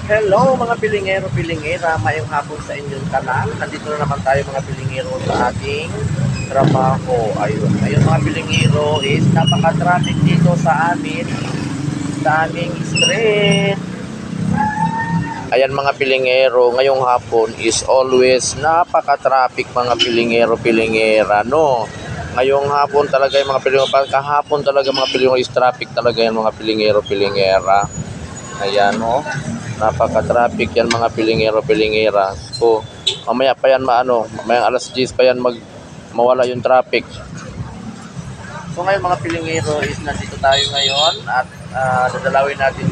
Hello mga pilingero-pilingera, mayong hapon sa inyong kanal. Nandito na naman tayo mga pilingero sa ating trabaho. Ayun mga pilingero is napaka-traffic dito sa aming street. Ayan mga pilingero, ngayong hapon is always napaka-traffic mga pilingero-pilingera, no? Ngayong hapon talaga yung mga pilingero, kahapon talaga mga pilingero is traffic talaga yan mga pilingero-pilingera. Ayan, no? Napaka-traffic yan mga pilingero-pilingera. So, mamaya pa yan mamayang alas 10 pa yan mawala yung traffic. So ngayon mga pilingero is nandito tayo ngayon at dadalawin natin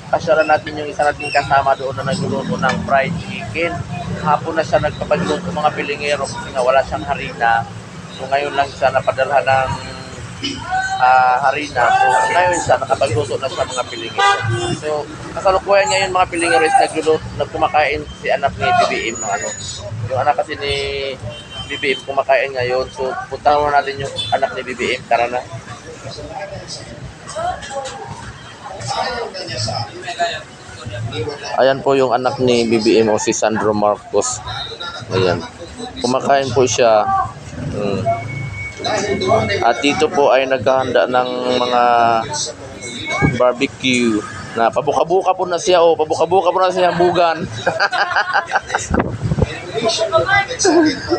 pasyalan natin yung isa nating kasama doon na nagluluto ng fried chicken. Hapon na siya nagpapagluto mga pilingero kasi nga wala siyang harina. So ngayon lang siya napadalhan ng harina. So ngayon siya nakapagluto na siya mga pilingero. So kasalukuyan ngayon mga pilingero is nagkumakain si anak ni BBM no, yung anak kasi ni BBM kumakain ngayon. So puntahan mo natin yung anak ni BBM. Tara na. Ayan po yung anak ni BBM o si Sandro Marcos. Ayan. Kumakain po siya. At dito po ay naghahanda ng mga barbecue. Na pabuka-buka po na siya. Pabuka-buka po na siya bugan.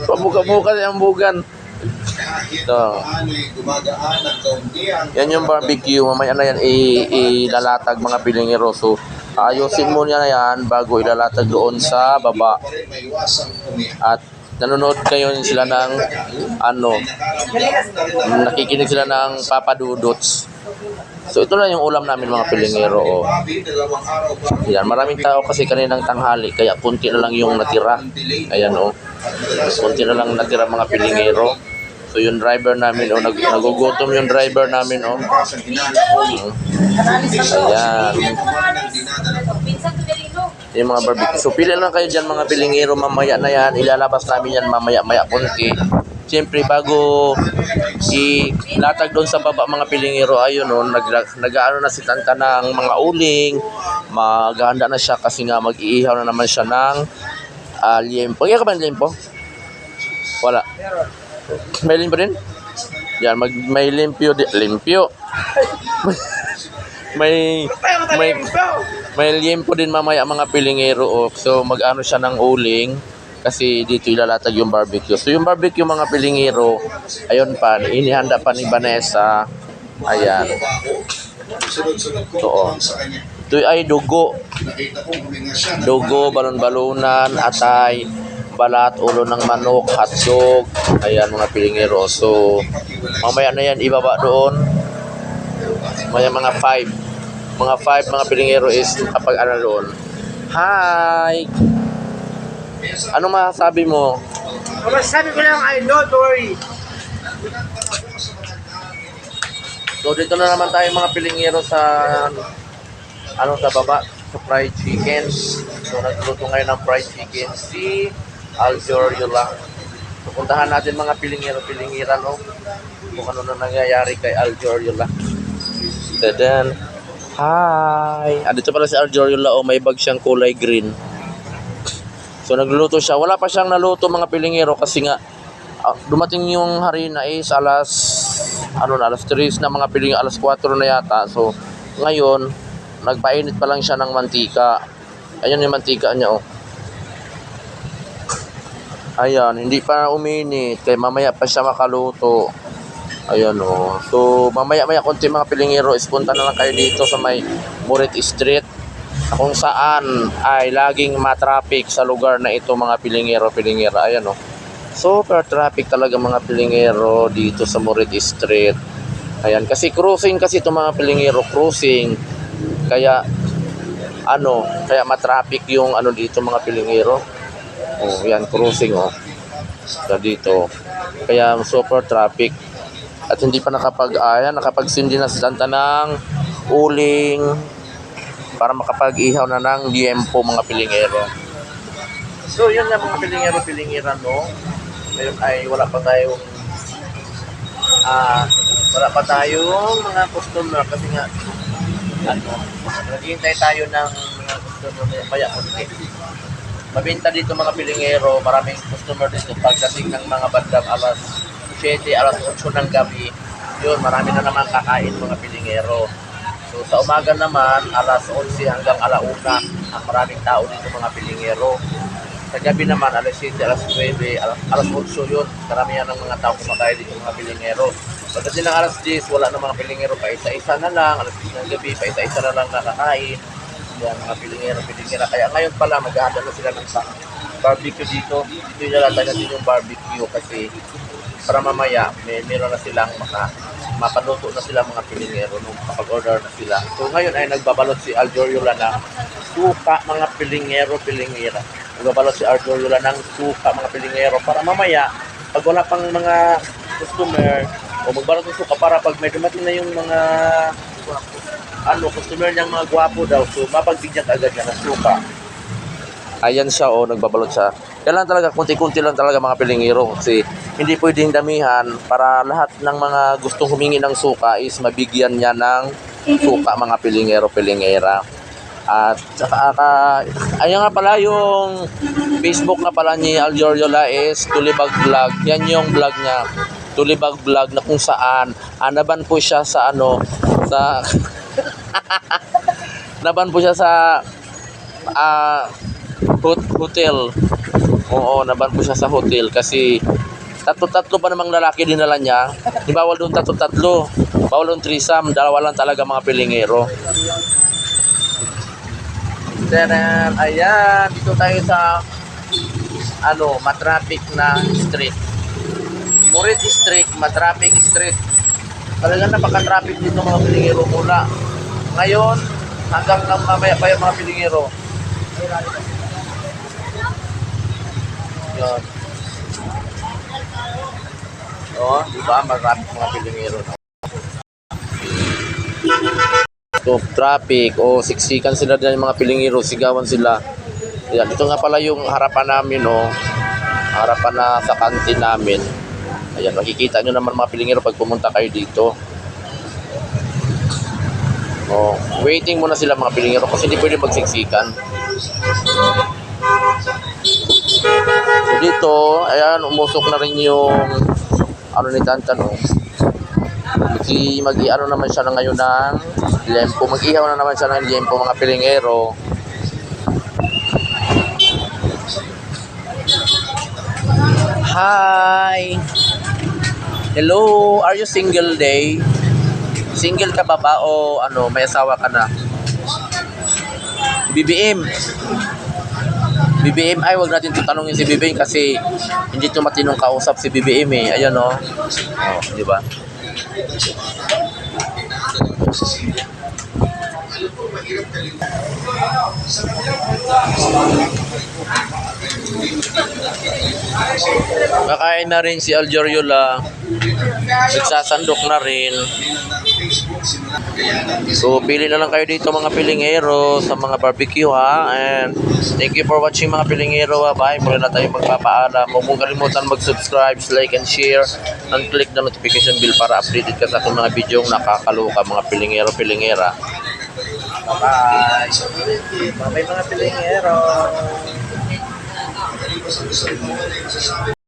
Pabuka-buka siya ang bugan. Ito. Yan yung barbecue. Mamaya na yan ilalatag mga pilingero. So ayusin mo niya na yan bago ilalatag doon sa baba. At nanonood kayo sila ng nakikinig sila ng Papa Dudots. So ito na yung ulam namin mga pilingero. Yan, maraming tao kasi kaninang tanghali kaya kunti na lang yung natira. Ayan kunti na lang natira mga pilingero. So yung driver namin nagugutom yung driver namin Ayan. Yung mga barbecue. So pili lang kayo dyan mga pilingero, mamaya na yan. Ilalabas namin yan mamaya kunti. Siyempre bago ilatag doon sa baba mga pilingero, ayun nag-aano na si Tanta ng mga uling. Maghahanda na siya kasi nga mag-iihaw na naman siya ng liempo. Kaya ka ba ng liempo? Wala. May liempo din? Yan, may limpyo. may liempo din mamaya mga pilingero. So mag-ano siya ng uling kasi dito ilalatag yung barbecue. So yung barbecue mga pilingero, ayun pa, inihanda pa ni Vanessa. Ayan. Ito ay dugo, balon-balunan, atay, balat, ulo ng manok, hotdog. Ayan mga pilingero. So mamaya na yan ibaba doon. Maya mga 5 mga pilingero is kapag doon. Hi! Ano masasabi mo? Masasabi ko lang ay don't worry. So dito na naman tayo mga pilingero sa sa baba sa fried chicken. So nagluto ngayon ng fried chicken si Aljor Yola. So puntahan natin mga pilingero-pilingiran kung ano na nangyayari kay Aljor Yola. Dadan. Hi! Dito pala si Aljor Yola may bag siyang kulay green. So nagluluto siya. Wala pa siyang naluto mga pilingero kasi nga dumating yung harina is alas 3 na mga pilingero, alas 4 na yata. So ngayon nagpainit pa lang siya ng mantika. Ayun yung mantika niya Ayan, hindi pa uminit kaya mamaya pa siya makaluto. Ayan So mamaya konti mga pilingero is punta na lang kayo dito sa may Moret Street, kung saan ay laging matraffic sa lugar na ito mga pilingero-pilingera. Ayan super traffic talaga mga pilingero dito sa Moret Street. Ayan, kasi cruising kasi ito mga pilingero, cruising. Kaya kaya matraffic yung dito mga pilingero. Yan, cruising so dito. Kaya super traffic. At hindi pa nakapagsindi na si Santa ng uling para makapag-ihaw na ng liempo mga pilingero. So yun nga mga pilingero-pilingiran ngayon ay wala pa tayong mga customer kasi nga naghihintay tayo ng mga maya konti. Mabenta dito mga pilingero, maraming customer dito pagdating ng mga bandang alas 7, alas 8 ng gabi. Yun, marami na naman kakain mga pilingero. So sa umaga naman, alas 11 hanggang alauna, ang maraming tao dito mga pilingero. Sa gabi naman, alas 7, alas 9, alas 8 yun. Karamihan ng mga tao kumakain dito mga pilingero. Pagdating ng alas 10, wala na mga pilingero, pa isa-isa na lang. Alas 10 ng gabi, pa isa-isa na lang nakakain. Yan, mga pilingero. Kaya ngayon pala, maghahanda na sila ng barbecue dito. Dito nilalagay natin yung barbecue kasi para mamaya, meron na silang mapaluto na sila mga pilingero nung kapag-order na sila. So ngayon ay nagbabalot si Aljoriola ng suka mga pilingero. Nagbabalot si Aljoriola ng suka mga pilingero para mamaya, pag wala pang mga customer, o magbalot ng suka para pag may dumating na yung mga customer niyang mga gwapo daw, so mapagbigyan agad niya ng suka. Ayan siya, nagbabalot siya. Yan lang talaga, kunti-kunti lang talaga mga pilingero kasi hindi pwedeng damihan para lahat ng mga gustong humingi ng suka is mabigyan niya ng suka mga pilingera. At saka, ayan nga pala yung Facebook nga pala ni Aljoriola is Tulibag Vlog. Yan yung vlog niya, Tulibag Vlog, na kung saan naban po siya sa sa naban po siya sa hotel. Oo, naban po siya sa hotel kasi tatlo pa namang lalaki dinala niya. Di bawal doon tatlo. Bawal doon threesome. Dalawa lang talaga mga pilingero. Then, ayan. Dito tayo sa matraffic na street. Murid Street, matraffic street. Talagang napaka-traffic dito mga pilingero mula ngayon hanggang mamaya pa yung mga pilingero. Yun. Di ba? Marami mga pilingero. So, traffic. Siksikan sila din yung mga pilingero. Sigawan sila. Yan. Ito nga pala yung harapan namin, harapan na sa kantin namin. Ayan, makikita nyo naman mga pilingero pag pumunta kayo dito. Waiting muna sila mga pilingero kasi hindi pwede magsiksikan. So dito, ayan, umusok na rin yung ni Tantan. Mag-iano naman siya na ngayon ng liempo. Mag-ihaw na naman siya ng liempo mga pilingero. Hi! Hello! Are you single day? Single ka ba o may asawa ka na? BBM! BBM, ay wag natin tutanungin si BBM kasi hindi ito matinong kausap si BBM eh. Ayan di ba? Kakain na rin si Aljoriola. Nagsasandok na rin. So, pili na lang kayo dito mga pilingero sa mga barbecue and thank you for watching mga pilingero Bye. Mula na tayo magpapaalam. Huwag mong kalimutan mag-subscribe, like and share and click the notification bell para updated ka sa aking mga video nakakaloka mga pilingero-pilingera. Bye-bye. Bye-bye mga pilingero.